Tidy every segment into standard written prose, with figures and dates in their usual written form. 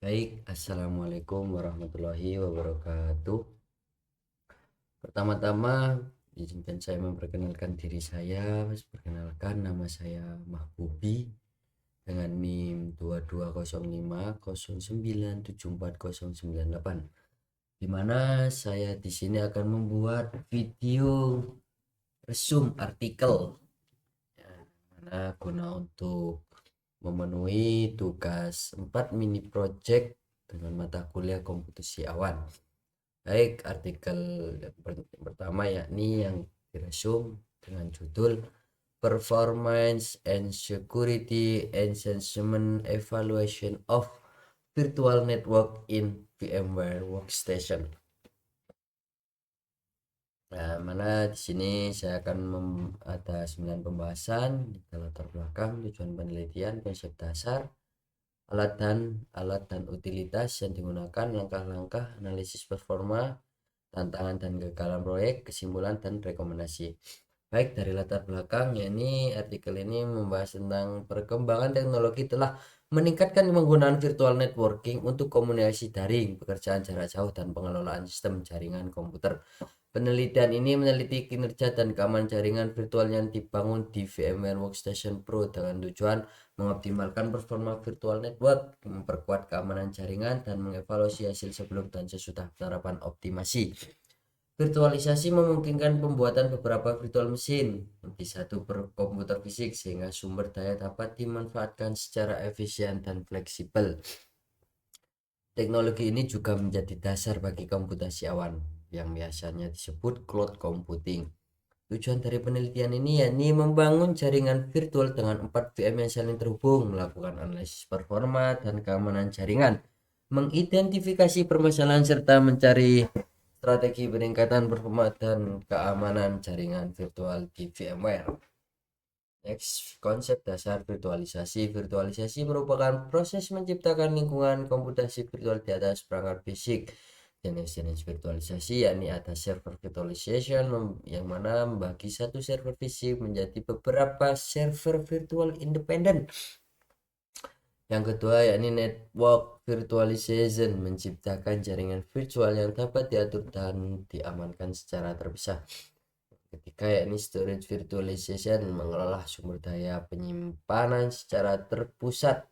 Baik, Assalamualaikum warahmatullahi wabarakatuh. Pertama-tama, izinkan saya memperkenalkan diri saya. Perkenalkan, nama saya Mahbubi dengan NIM 220509740998. Di mana saya di sini akan membuat video resume artikel, mana guna untuk memenuhi tugas 4 mini project dengan mata kuliah komputasi awan. Baik, artikel yang pertama yakni yang diresum dengan judul Performance and Security Assessment Evaluation of Virtual Network in VMware Workstation. Nah, mana di sini saya akan ada 9 pembahasan, latar belakang, tujuan penelitian, konsep dasar, alat dan utilitas yang digunakan, langkah-langkah, analisis performa, tantangan dan kegagalan proyek, kesimpulan dan rekomendasi. Baik, dari latar belakang, yakni artikel ini membahas tentang perkembangan teknologi telah meningkatkan penggunaan virtual networking untuk komunikasi daring, pekerjaan jarak jauh, dan pengelolaan sistem jaringan komputer. Penelitian ini meneliti kinerja dan keamanan jaringan virtual yang dibangun di VMware Workstation Pro dengan tujuan mengoptimalkan performa virtual network, memperkuat keamanan jaringan, dan mengevaluasi hasil sebelum dan sesudah penerapan optimasi. Virtualisasi memungkinkan pembuatan beberapa virtual mesin di satu komputer fisik sehingga sumber daya dapat dimanfaatkan secara efisien dan fleksibel. Teknologi ini juga menjadi dasar bagi komputasi awan yang biasanya disebut cloud computing. Tujuan dari penelitian ini yakni membangun jaringan virtual dengan 4 VM yang saling terhubung, melakukan analisis performa dan keamanan jaringan, mengidentifikasi permasalahan serta mencari strategi peningkatan performa dan keamanan jaringan virtual di VMware. Next, konsep dasar virtualisasi. Virtualisasi merupakan proses menciptakan lingkungan komputasi virtual di atas perangkat fisik. Jenis-jenis virtualisasi yakni ada server virtualization yang mana membagi satu server fisik menjadi beberapa server virtual independen. Yang kedua yakni network virtualization, menciptakan jaringan virtual yang dapat diatur dan diamankan secara terpisah. Ketiga yakni storage virtualization, mengelola sumber daya penyimpanan secara terpusat.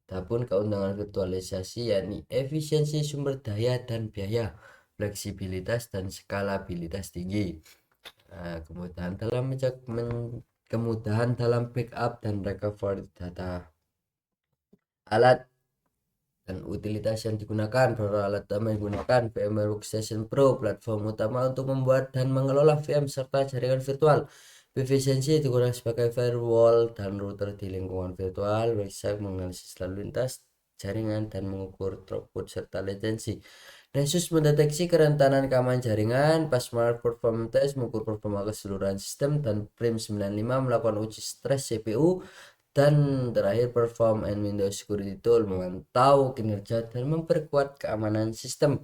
Adapun keundangan virtualisasi yakni efisiensi sumber daya dan biaya, fleksibilitas dan skalabilitas tinggi. Nah, kemudahan dalam backup dan recovery data. Alat dan utilitas yang digunakan. Beberapa alat utama yang digunakan VMware Workstation Pro, platform utama untuk membuat dan mengelola VM serta jaringan virtual. Efisiensi digunakan sebagai firewall dan router di lingkungan virtual, bisa menganalisis lalu lintas jaringan dan mengukur throughput serta latency. Nessus mendeteksi kerentanan keamanan jaringan, Passmark performance test mengukur performa keseluruhan sistem, dan Prim95 melakukan uji stres CPU, dan terakhir perform and Windows Security Tool memantau kinerja dan memperkuat keamanan sistem.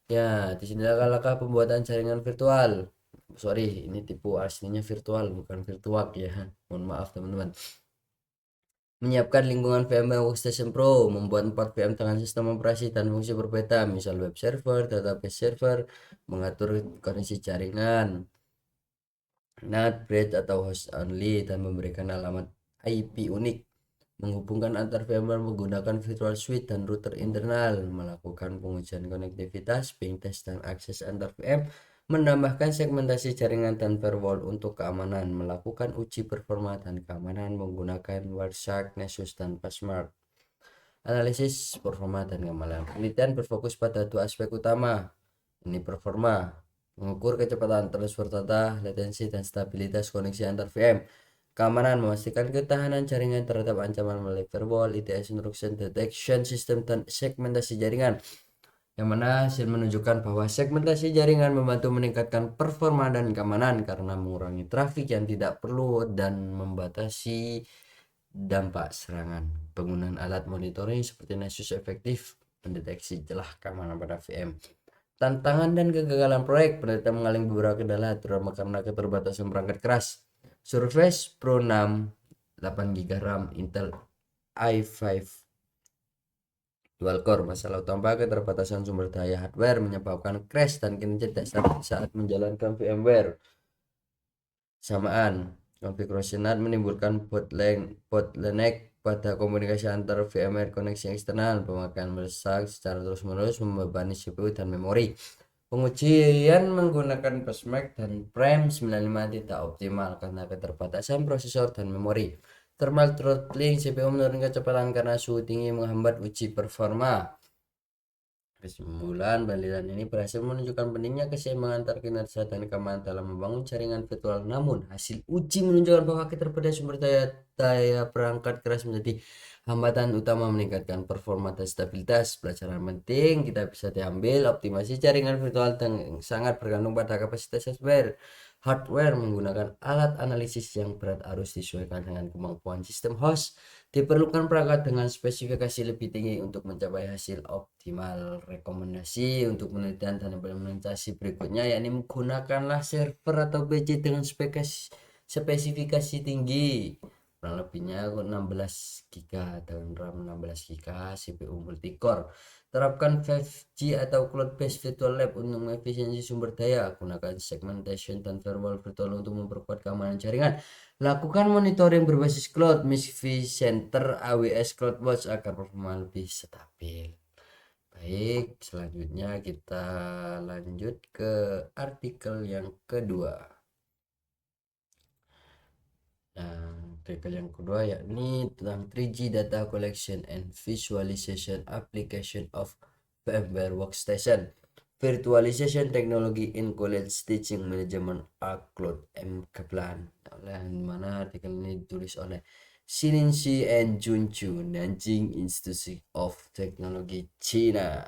Ya, di sini langkah-langkah pembuatan jaringan virtual. Sorry, ini tipe aslinya virtual bukan virtual ya. Mohon maaf teman-teman. Menyiapkan lingkungan VMware Workstation Pro, membuat 4 VM dengan sistem operasi dan fungsi berbeda, misal web server, database server, mengatur koneksi jaringan, NAT, bridge atau host only, dan memberikan alamat IP unik, menghubungkan antar VMware menggunakan virtual switch dan router internal, melakukan pengujian konektivitas, ping test dan akses antar VM, menambahkan segmentasi jaringan dan firewall untuk keamanan, melakukan uji performa dan keamanan menggunakan Wireshark, Nessus, dan Passmark. Analisis performa dan keamanan. Penelitian berfokus pada dua aspek utama. Ini performa, mengukur kecepatan transfer data, latensi, dan stabilitas koneksi antar VM. Keamanan, memastikan ketahanan jaringan terhadap ancaman melalui firewall, IDS intrusion detection system, dan segmentasi jaringan. Yang mana hasil menunjukkan bahwa segmentasi jaringan membantu meningkatkan performa dan keamanan karena mengurangi trafik yang tidak perlu dan membatasi dampak serangan. Penggunaan alat monitoring seperti Nessus efektif mendeteksi celah keamanan pada VM. Tantangan dan kegagalan proyek. Penelitian mengalami beberapa kendala terutama karena keterbatasan perangkat keras. Surface Pro 6 8 GB RAM Intel i5 dual core. Masalah utama keterbatasan sumber daya hardware menyebabkan crash dan kinerja tidak stabil saat menjalankan VMware samaan. Konfigurasi NAT menimbulkan bottleneck pada komunikasi antar VMware koneksi eksternal. Pemakaian merusak secara terus-menerus membebani CPU dan memori. Pengujian menggunakan Postmac dan Prime 95 tidak optimal karena keterbatasan prosesor dan memori. Thermal throttling, CPU menurunkan kecepatan karena suhu tinggi menghambat uji performa. Kesimpulan, penelitian ini berhasil menunjukkan pentingnya keseimbangan antar kinerja dan keamanan dalam membangun jaringan virtual. Namun, hasil uji menunjukkan bahwa keterbatasan sumber daya perangkat keras menjadi hambatan utama meningkatkan performa dan stabilitas. Pelajaran penting kita bisa diambil, optimasi jaringan virtual yang sangat bergantung pada kapasitas hardware menggunakan alat analisis yang berat harus disesuaikan dengan kemampuan sistem host. Diperlukan perangkat dengan spesifikasi lebih tinggi untuk mencapai hasil optimal. Rekomendasi untuk penelitian dan implementasi berikutnya yakni menggunakanlah server atau PC dengan spesifikasi tinggi, kurang lebihnya 16 GB dan RAM 16 GB, CPU multicore. Terapkan 5G atau cloud-based virtual lab untuk mengefisiensi sumber daya. Gunakan segmentation dan firewall virtual untuk memperkuat keamanan jaringan. Lakukan monitoring berbasis cloud, vCenter, AWS CloudWatch agar performa lebih stabil. Baik, selanjutnya kita lanjut ke artikel yang kedua. Nah, artikel yang kedua yakni tentang 3G Data Collection and Visualization Application of VMware Workstation, Virtualization Technology in College Teaching Management Cloud M. Kaplan. Yang mana artikel ini ditulis oleh Xinxi and Junju, Nanjing Institute of Technology, China.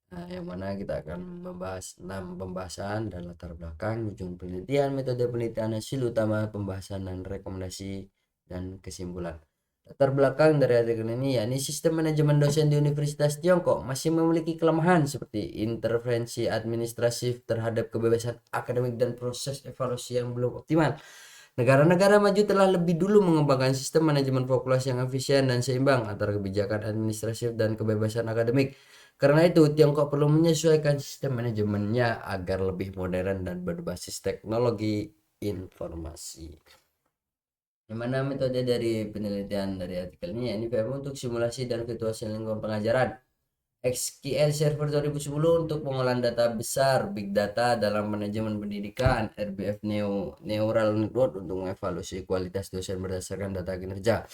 Nah, yang mana kita akan membahas 6 pembahasan dan latar belakang, tujuan penelitian, metode penelitian, hasil utama pembahasan dan rekomendasi dan kesimpulan. Latar belakang dari artikel ini yakni sistem manajemen dosen di Universitas Tiongkok masih memiliki kelemahan seperti intervensi administratif terhadap kebebasan akademik dan proses evaluasi yang belum optimal. Negara-negara maju telah lebih dulu mengembangkan sistem manajemen populasi yang efisien dan seimbang antara kebijakan administratif dan kebebasan akademik. Karena itu, Tiongkok perlu menyesuaikan sistem manajemennya agar lebih modern dan berbasis teknologi informasi. Yang mana metode dari penelitian dari artikel ini yakni VM untuk simulasi dan virtualisasi lingkungan pengajaran, SQL Server 2010 untuk pengolahan data besar, Big Data dalam manajemen pendidikan, RBF Neural Network untuk mengevaluasi kualitas dosen berdasarkan data kinerja.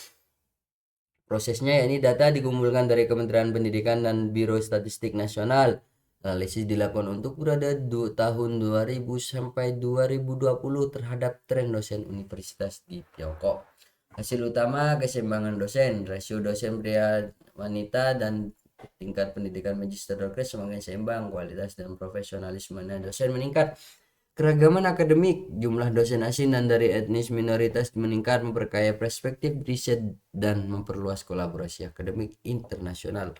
Prosesnya yakni data dikumpulkan dari Kementerian Pendidikan dan Biro Statistik Nasional. Analisis dilakukan untuk periode tahun 2000 sampai 2020 terhadap tren dosen universitas di Tiongkok. Hasil utama keseimbangan dosen, rasio dosen pria wanita dan tingkat pendidikan magister dokter semakin seimbang, kualitas dan profesionalisme dosen meningkat. Keragaman akademik, jumlah dosen asing dan dari etnis minoritas meningkat, memperkaya perspektif riset dan memperluas kolaborasi akademik internasional.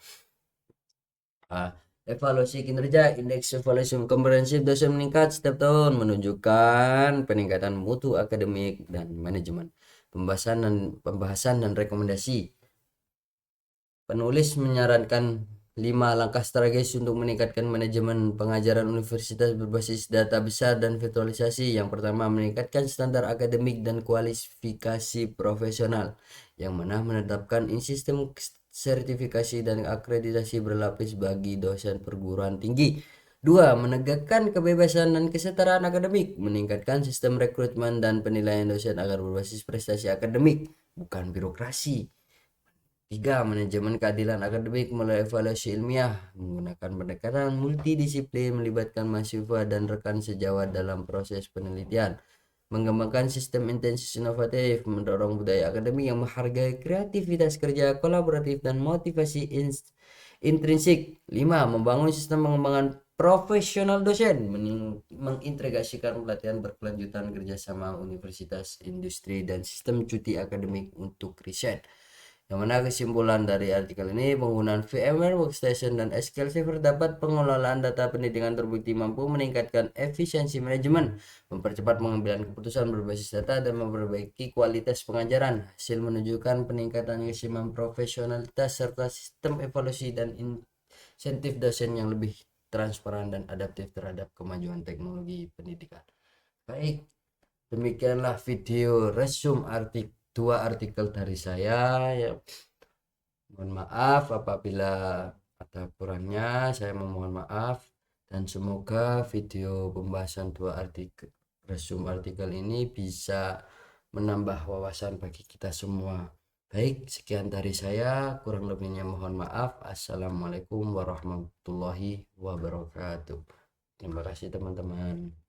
Evaluasi kinerja, indeks evaluasi komprehensif dosen meningkat setiap tahun, menunjukkan peningkatan mutu akademik dan manajemen. Pembahasan dan rekomendasi. Penulis menyarankan 5 langkah strategis untuk meningkatkan manajemen pengajaran universitas berbasis data besar dan virtualisasi. Yang pertama, meningkatkan standar akademik dan kualifikasi profesional, yang mana menetapkan sistem sertifikasi dan akreditasi berlapis bagi dosen perguruan tinggi. 2. Menegakkan kebebasan dan kesetaraan akademik, meningkatkan sistem rekrutmen dan penilaian dosen agar berbasis prestasi akademik, bukan birokrasi. 3. Manajemen keadilan akademik melalui evaluasi ilmiah, menggunakan pendekatan multidisiplin, melibatkan mahasiswa dan rekan sejawat dalam proses penelitian, mengembangkan sistem intensitas inovatif, mendorong budaya akademik yang menghargai kreativitas kerja kolaboratif dan motivasi intrinsik. 5. Membangun sistem pengembangan profesional dosen, mengintegrasikan pelatihan berkelanjutan kerjasama universitas, industri, dan sistem cuti akademik untuk riset. Yang mana kesimpulan dari artikel ini, penggunaan VMware Workstation dan SQL Server dapat pengelolaan data pendidikan terbukti mampu meningkatkan efisiensi manajemen, mempercepat pengambilan keputusan berbasis data, dan memperbaiki kualitas pengajaran. Hasil menunjukkan peningkatan keseimbangan profesionalitas serta sistem evaluasi dan insentif dosen yang lebih transparan dan adaptif terhadap kemajuan teknologi pendidikan. Baik, demikianlah video resume dua artikel dari saya ya. Mohon maaf apabila ada kurangnya, saya memohon maaf, dan semoga video pembahasan dua artikel resume artikel ini bisa menambah wawasan bagi kita semua. Baik, sekian dari saya, kurang lebihnya mohon maaf. Assalamualaikum warahmatullahi wabarakatuh. Terima kasih teman-teman.